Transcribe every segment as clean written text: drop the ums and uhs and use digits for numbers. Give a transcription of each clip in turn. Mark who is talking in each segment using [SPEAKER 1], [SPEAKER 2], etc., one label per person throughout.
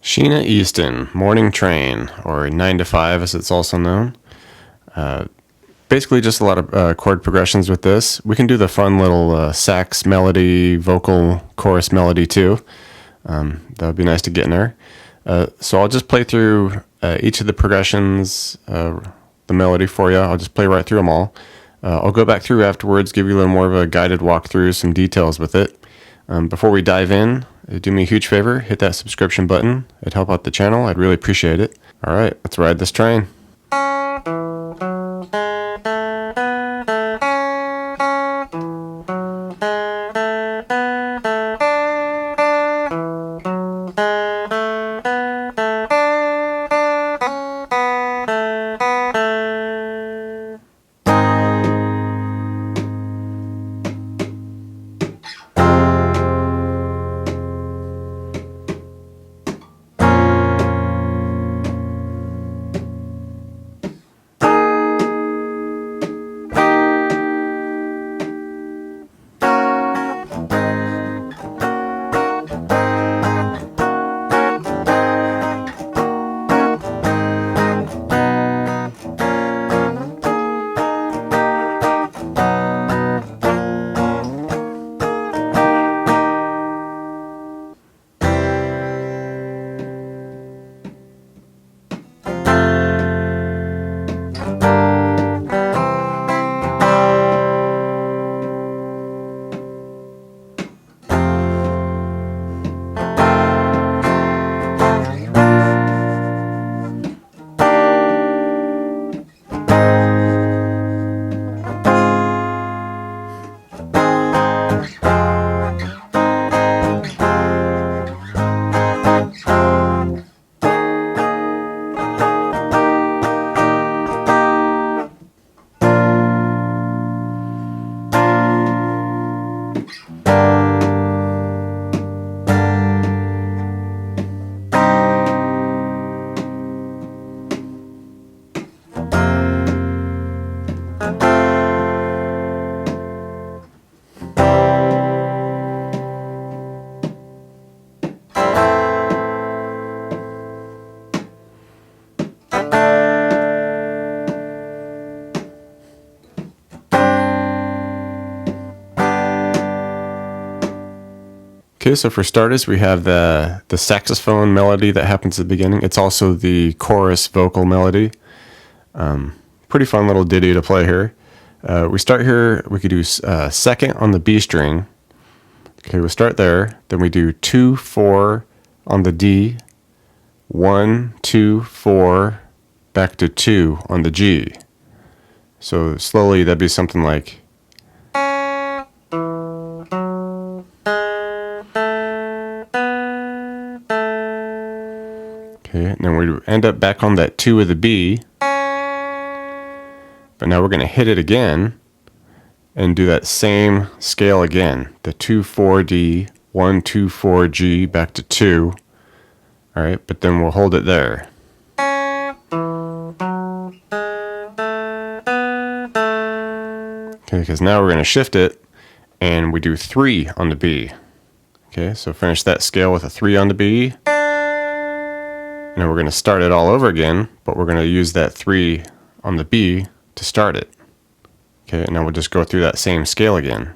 [SPEAKER 1] Sheena Easton, Morning Train, or 9 to 5 as it's also known. Basically just a lot of chord progressions with this. We can do the fun little sax melody, vocal chorus melody too. That would be nice to get in there. So I'll just play through each of the progressions, the melody for you. I'll just play right through them all. I'll go back through afterwards, give you a little more of a guided walkthrough, some details with it. Before we dive in, do me a huge favor, hit that subscription button. It'd help out the channel. I'd really appreciate it. All right, let's ride this train. Okay, so for starters, we have the saxophone melody that happens at the beginning. It's also the chorus vocal melody. Pretty fun little ditty to play here. We start here, we could do second on the B string. Okay, we'll start there. Then we do 2, 4 on the D, 1, 2, 4, back to 2 on the G. So slowly that'd be something like. Okay, and then we end up back on that 2 of the B. But now we're going to hit it again and do that same scale again. The 2, 4 D, 1, 2, 4 G, back to 2. All right, but then we'll hold it there. Okay, because now we're going to shift it and we do 3 on the B. Okay, so finish that scale with a 3 on the B. And then we're going to start it all over again, but we're going to use that 3 on the B to start it. Okay, and now we'll just go through that same scale again.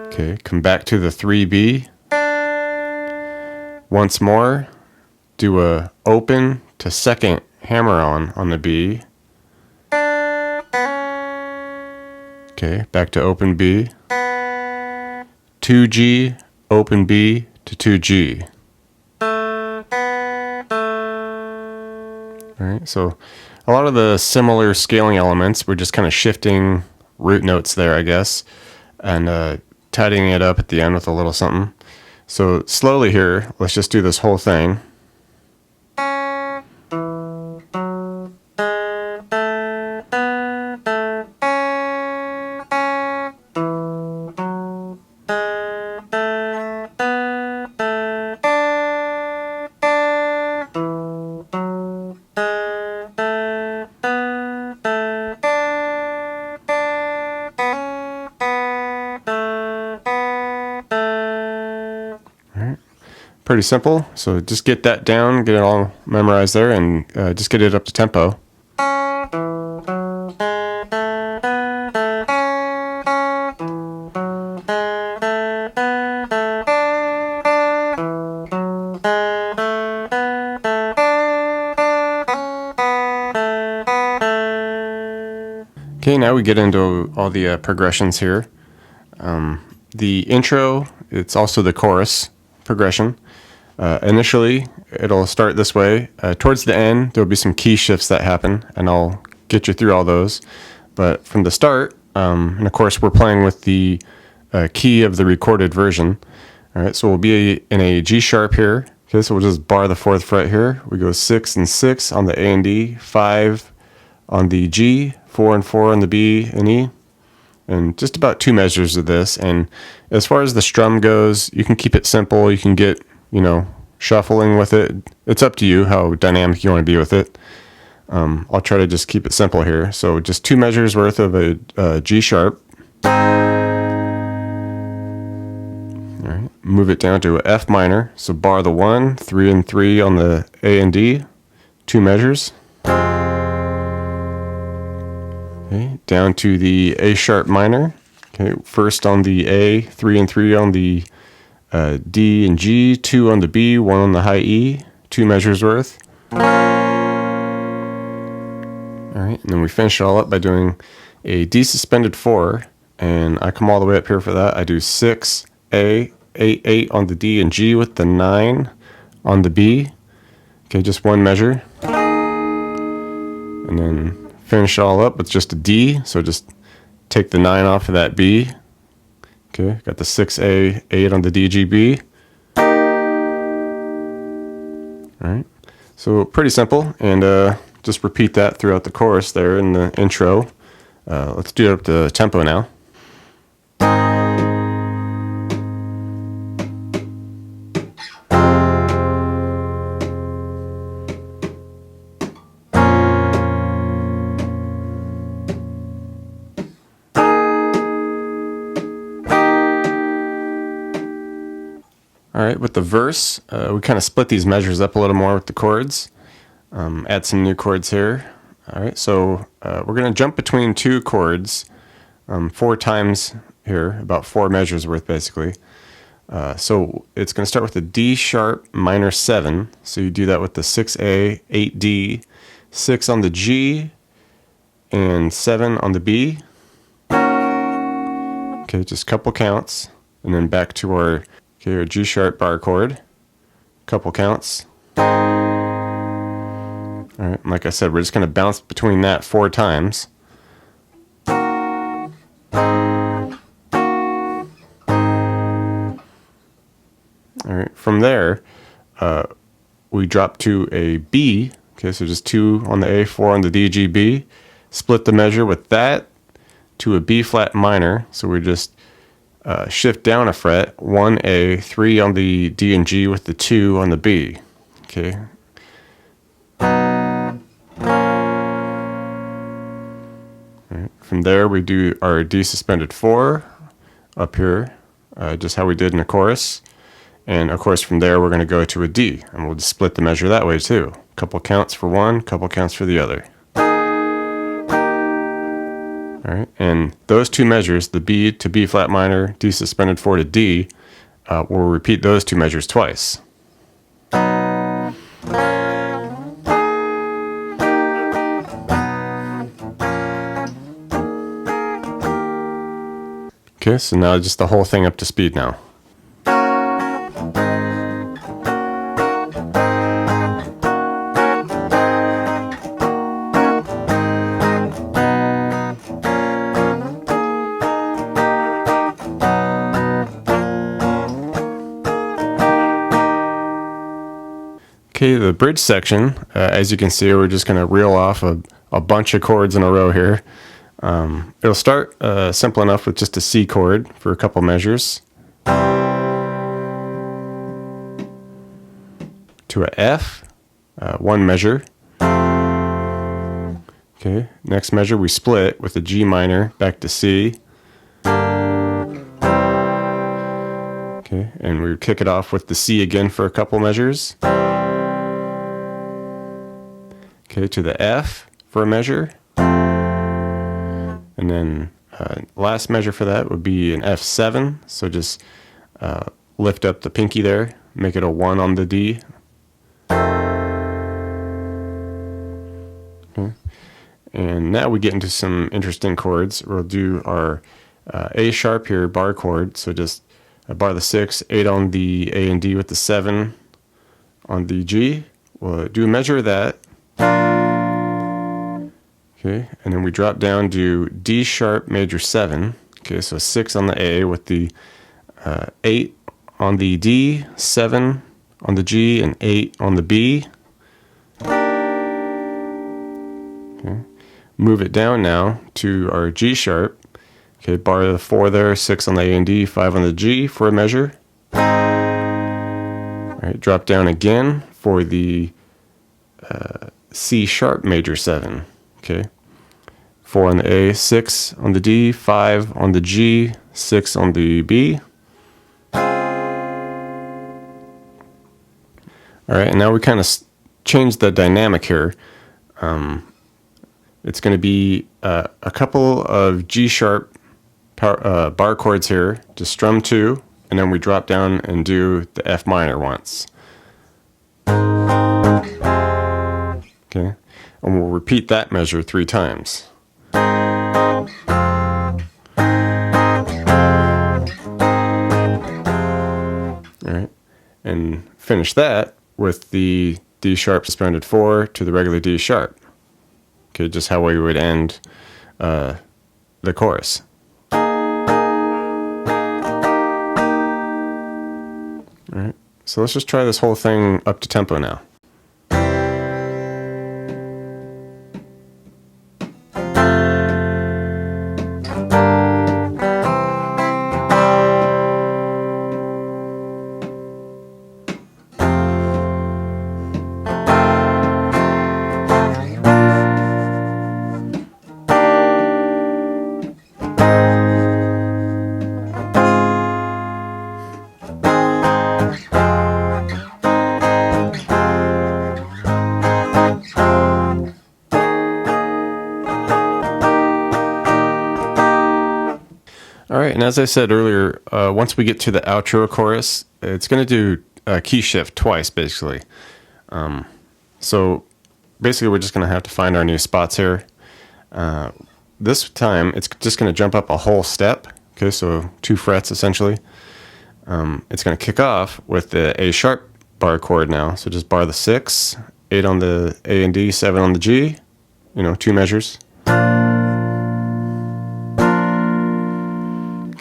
[SPEAKER 1] Okay, come back to the 3B. Once more, do a open to second hammer on the B. Okay, back to open B. 2G, open B to 2G. Alright, so a lot of the similar scaling elements, we're just kind of shifting root notes there, I guess, and tidying it up at the end with a little something. So slowly here, let's just do this whole thing. Pretty simple. So just get that down, get it all memorized there, and just get it up to tempo. Okay, now we get into all the progressions here. The intro, it's also the chorus progression. Initially, it'll start this way. Towards the end, there'll be some key shifts that happen, and I'll get you through all those. But from the start, and of course, we're playing with the key of the recorded version. All right, so we'll be in a G sharp here. Okay, so we'll just bar the 4th fret here. We go 6 and 6 on the A and D, 5 on the G, 4 and 4 on the B and E, and just about 2 measures of this. And as far as the strum goes, you can keep it simple. You can get, shuffling with it. It's up to you how dynamic you want to be with it. I'll try to just keep it simple here. So just 2 measures worth of a G sharp. All right, move it down to a F minor. So bar the 1, 3 and 3 on the A and D, 2 measures. Okay, down to the A sharp minor. Okay, first on the A, 3 and 3 on the D and G, 2 on the B, 1 on the high E, 2 measures worth. All right, and then we finish it all up by doing a D suspended 4, and I come all the way up here for that. I do 6, A, 8, 8 on the D and G with the 9 on the B. Okay, just 1 measure. And then finish it all up with just a D, so just take the 9 off of that B. Okay, got the 6A, 8 on the D, G, B. All right, so pretty simple, and just repeat that throughout the chorus there in the intro. Let's do it up to tempo now. All right, with the verse, we kind of split these measures up a little more with the chords. Add some new chords here. All right, so we're going to jump between 2 chords 4 times here, about 4 measures worth basically. So it's going to start with a D sharp minor 7. So you do that with the 6A, 8D, 6 on the G, and 7 on the B. Okay, just a couple counts, and then back to our G sharp bar chord, couple counts. All right, like I said, we're just going to bounce between that 4 times. All right, from there, we drop to a B. Okay, so just 2 on the A, 4 on the D, G, B. Split the measure with that to a B flat minor. So we just shift down a fret, 1 A, 3 on the D and G with the 2 on the B. Okay. All right. From there, we do our D suspended 4 up here, just how we did in the chorus. And of course, from there, we're going to go to a D, and we'll just split the measure that way too. Couple counts for one, couple counts for the other. All right, and those 2 measures, the B to B flat minor, D suspended 4 to D, we'll repeat those 2 measures twice. Okay, so now just the whole thing up to speed now. Okay, the bridge section, as you can see, we're just going to reel off a bunch of chords in a row here. It'll start simple enough with just a C chord for a couple measures, to a F, 1 measure. Okay, next measure we split with a G minor back to C. Okay, Okay, and we would kick it off with the C again for a couple measures. Okay, to the F for a measure. And then last measure for that would be an F7. So just lift up the pinky there, make it a 1 on the D. Okay. And now we get into some interesting chords. We'll do our A sharp here, bar chord. So just bar the 6, 8 on the A and D with the 7 on the G. We'll do a measure of that. Okay, and then we drop down to D sharp major 7. Okay, so 6 on the A with the 8 on the D, 7 on the G, and 8 on the B. Okay, move it down now to our G sharp. Okay, bar the 4 there, 6 on the A and D, 5 on the G for a measure. All right, drop down again for the C sharp major 7. Okay, 4 on the A, 6 on the D, 5 on the G, 6 on the B. All right, and now we kind of change the dynamic here. It's going to be a couple of G sharp bar chords here, just strum 2, and then we drop down and do the F minor once. Okay, and we'll repeat that measure 3 times. All right, and finish that with the D sharp suspended 4 to the regular D sharp. Okay, just how we would end the chorus. All right, so let's just try this whole thing up to tempo now. All right, and as I said earlier, once we get to the outro chorus, it's going to do a key shift twice, basically. So basically, we're just going to have to find our new spots here. This time, it's just going to jump up a whole step. Okay, so 2 frets essentially. It's going to kick off with the A sharp bar chord now. So just bar the 6, 8 on the A and D, 7 on the G. 2 measures.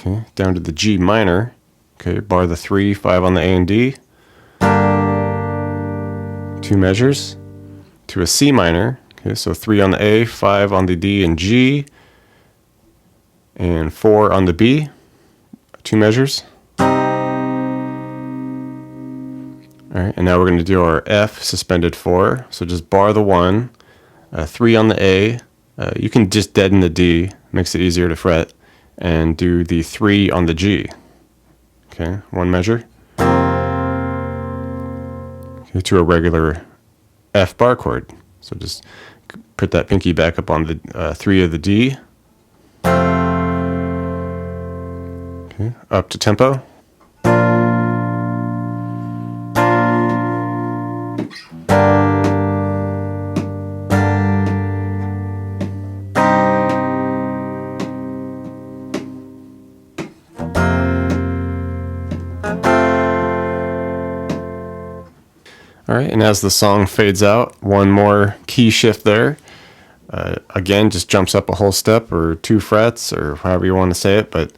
[SPEAKER 1] Okay, down to the G minor. Okay, bar the 3, 5 on the A and D. 2 measures. To a C minor. Okay, so 3 on the A, 5 on the D and G, and 4 on the B. 2 measures. All right, and now we're going to do our F suspended 4. So just bar the 1, 3 on the A. You can just deaden the D, makes it easier to fret, and do the 3 on the G. Okay, 1 measure. Okay, to a regular F bar chord. So just put that pinky back up on the 3 of the D. Okay, up to tempo. All right, and as the song fades out, 1 more key shift there. Again, just jumps up a whole step or 2 frets or however you want to say it, but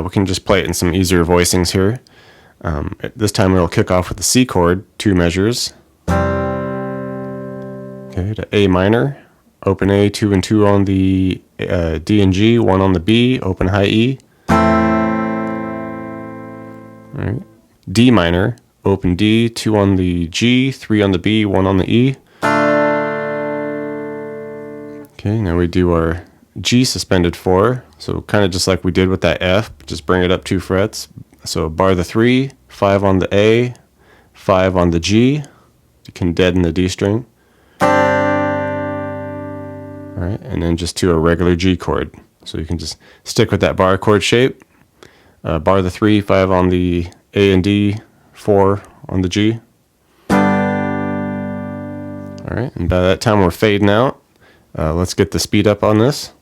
[SPEAKER 1] we can just play it in some easier voicings here. This time we'll kick off with the C chord, 2 measures. Okay, to A minor, open A, 2 and 2 on the D and G, 1 on the B, open high E. All right, D minor, open D, 2 on the G, 3 on the B, 1 on the E. Okay, now we do our G suspended 4. So kind of just like we did with that F, just bring it up 2 frets. So bar the 3, 5 on the A, 5 on the G. You can deaden the D string. All right, and then just to a regular G chord. So you can just stick with that bar chord shape. Bar the 3, 5 on the A and D, 4 on the G. All right, and by that time we're fading out. Let's get the speed up on this.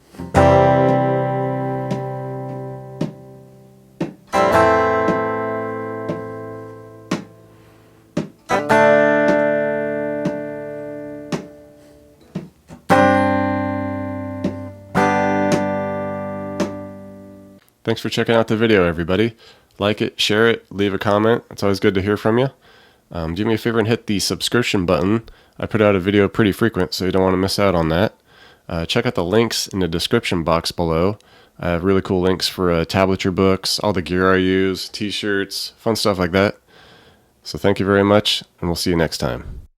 [SPEAKER 1] Thanks for checking out the video, everybody. Like it, share it, leave a comment. It's always good to hear from you. Do me a favor and hit the subscription button. I put out a video pretty frequent, so you don't want to miss out on that. Check out the links in the description box below. I have really cool links for tablature books, all the gear I use, t-shirts, fun stuff like that. So thank you very much, and we'll see you next time.